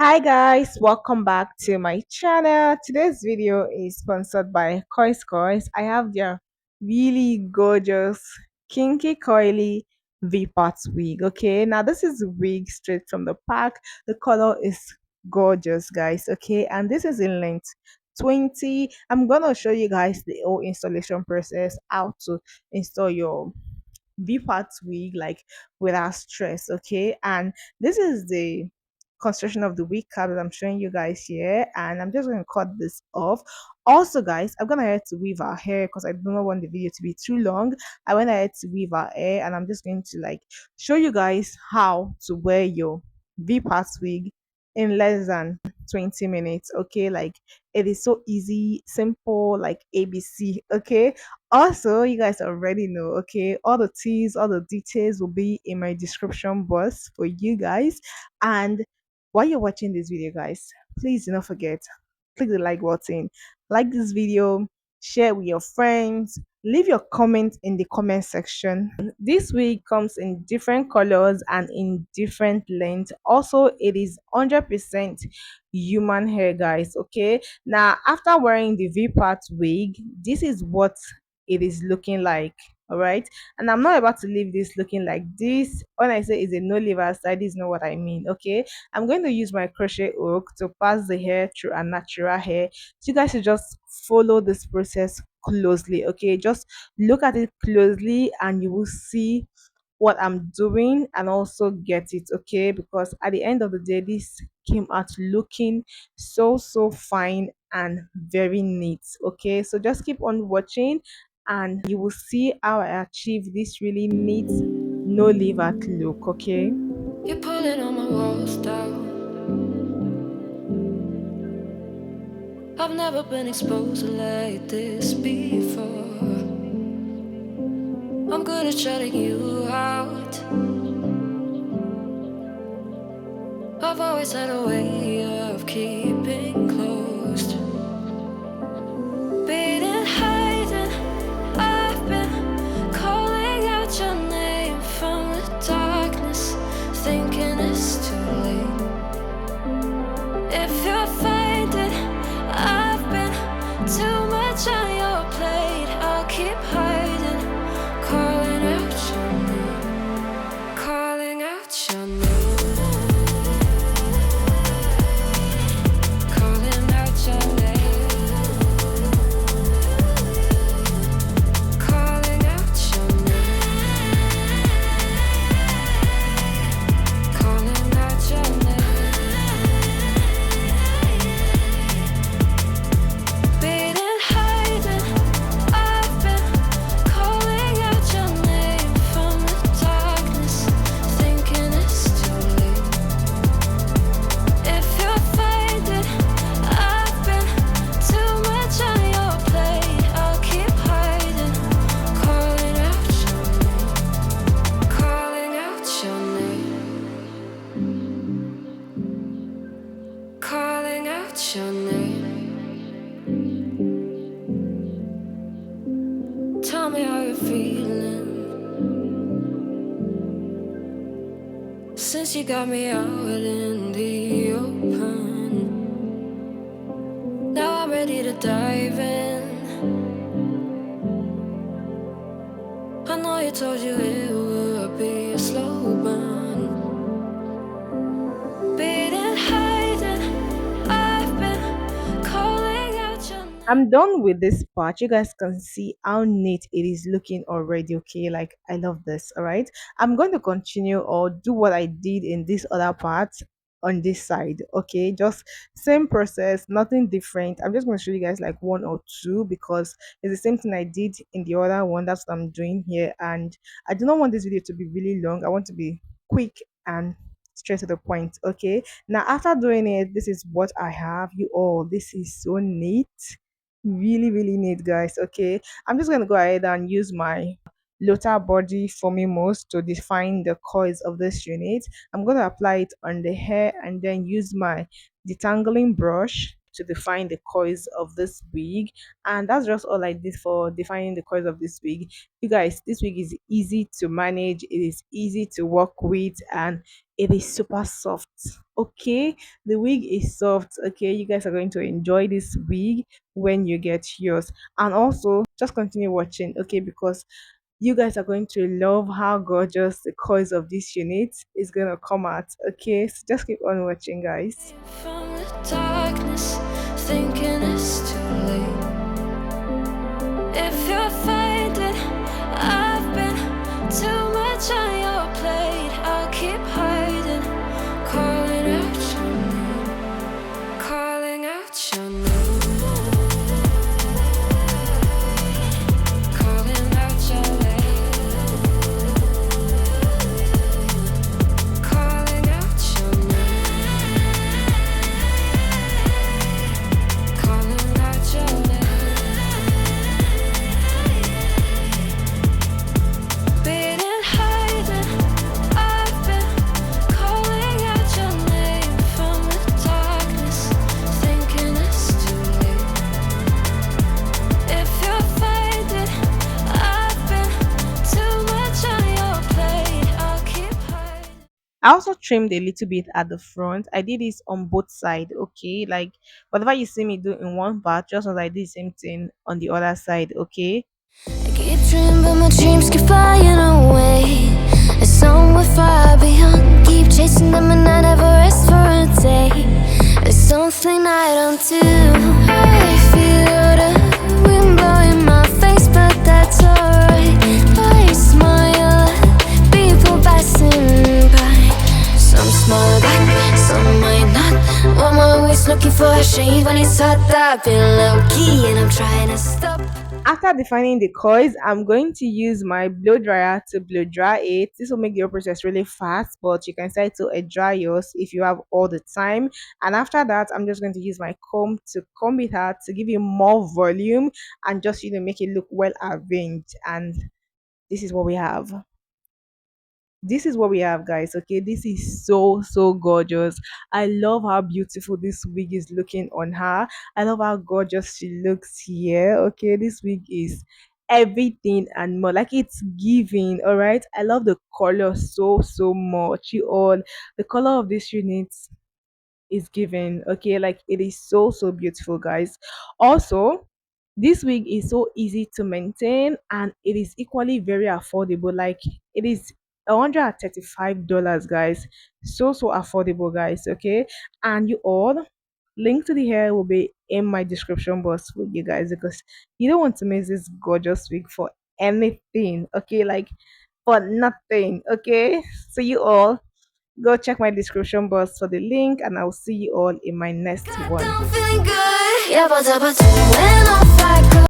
Hi guys, welcome back to my channel. Today's video is sponsored by CurlsCurls. I have their really gorgeous kinky coily V-part wig. Okay, now this is the wig straight from the pack. The color is gorgeous, guys. Okay, and this is in length 20. I'm gonna show you guys the whole installation process, how to install your V-part wig like without stress. Okay, and this is the construction of the wig cap that I'm showing you guys here, and I'm just going to cut this off. Also guys, I'm gonna have to weave our hair because I do not want the video to be too long. I went ahead to weave our hair, and I'm just going to like show you guys how to wear your V-part wig in less than 20 minutes. Okay, like it is so easy, simple, like ABC. Okay, also you guys already know, okay, all the teas, all the details will be in my description box for you guys. And while you're watching this video, guys, please do not forget, click the like button, like this video, share with your friends, leave your comment in the comment section. This wig comes in different colors and in different lengths. Also, it is 100% human hair, guys. Okay, now after wearing the V-part wig, this is what it is looking like. All right, and I'm not about to leave this looking like this. When I say it's a no leave outside, this is not what I mean. Okay, I'm going to use my crochet hook to pass the hair through a natural hair. So you guys should just follow this process closely. Okay, just look at it closely and you will see what I'm doing and also get it. Okay, because at the end of the day, this came out looking so fine and very neat. Okay, so just keep on watching and you will see how I achieve this really neat no leave out look. Okay, You're pulling on my walls down. I've never been exposed like this before. I'm good at shutting you out. I've always had a way of keeping closed. Being hiding, I've been calling out your name from the darkness, thinking it's too late. If you're finding I've been too much on your plate, I'll keep hiding, calling out your name, calling out your name, calling out your name, calling out your name, calling out your name. Calling out your name. Tell me how you're feeling since you got me out in the open. Now I'm ready to dive in. I know you told you it would be a slow burn. Being hiding, I've been calling out your name. I'm done with this part. You guys can see how neat it is looking already. Okay, like I love this. All right, I'm going to continue or do what I did in this other part on this side. Okay, just same process, nothing different. I'm just going to show you guys like one or two because it's the same thing I did in the other one. That's what I'm doing here, and I do not want this video to be really long. I want to be quick and straight to the point. Okay, now after doing it, this is what I have. You all, this is so neat, really neat, guys. Okay, I'm just going to go ahead and use my lower body forming most to define the coils of this unit. I'm going to apply it on the hair and then use my detangling brush to define the coils of this wig. And that's just all I did for defining the coils of this wig. You guys, this wig is easy to manage, it is easy to work with, and it is super soft. Okay, the wig is soft. Okay, you guys are going to enjoy this wig when you get yours. And also just continue watching, okay, because you guys are going to love how gorgeous the coils of this unit is gonna come out. Okay, so just keep on watching, guys. from the darkness, thinking it's too late. If you're finding I've been too much on your plate, I'll keep hiding, calling out your name, calling out your name, calling out your name, calling out your name, calling out your name. Been in hiding, I've been calling out your name from the darkness, thinking it's too late. If you're finding I've been too much on your plate, I'll keep hiding. I also trimmed a little bit at the front. I did this on both sides, okay? Like whatever you see me do in one part, just as I did the same thing on the other side, okay? I keep dreaming, but my dreams keep flying away. It's somewhere far beyond. Keep chasing them, and I never rest for a day. There's something I don't do. I feel the wind blowing my face, but that's alright. I smile at people passing by. Some smile back, some might not. I'm always looking for a shade when it's hot. I've been low key, and I'm trying to stop. After defining the coils, I'm going to use my blow dryer to blow dry it. This will make the whole process really fast, but you can set to a dry yours if you have all the time. And after that, I'm just going to use my comb to comb it out to give you more volume and just make it look well arranged. And this is what we have. This is what we have, guys. Okay, this is so gorgeous. I love how beautiful this wig is looking on her. I love how gorgeous she looks here. Okay, this wig is everything and more, like it's giving. All right, I love the color so much. You all, the color of this unit is given. Okay, like it is so beautiful, guys. Also, this wig is so easy to maintain and it is equally very affordable. Like it is $135, guys. So affordable, guys. Okay, and you all, link to the hair will be in my description box for you guys, because you don't want to miss this gorgeous wig for anything. Okay, like for nothing. Okay, so you all go check my description box for the link, and I'll see you all in my next Got one. down feeling good. Yeah, but when I'm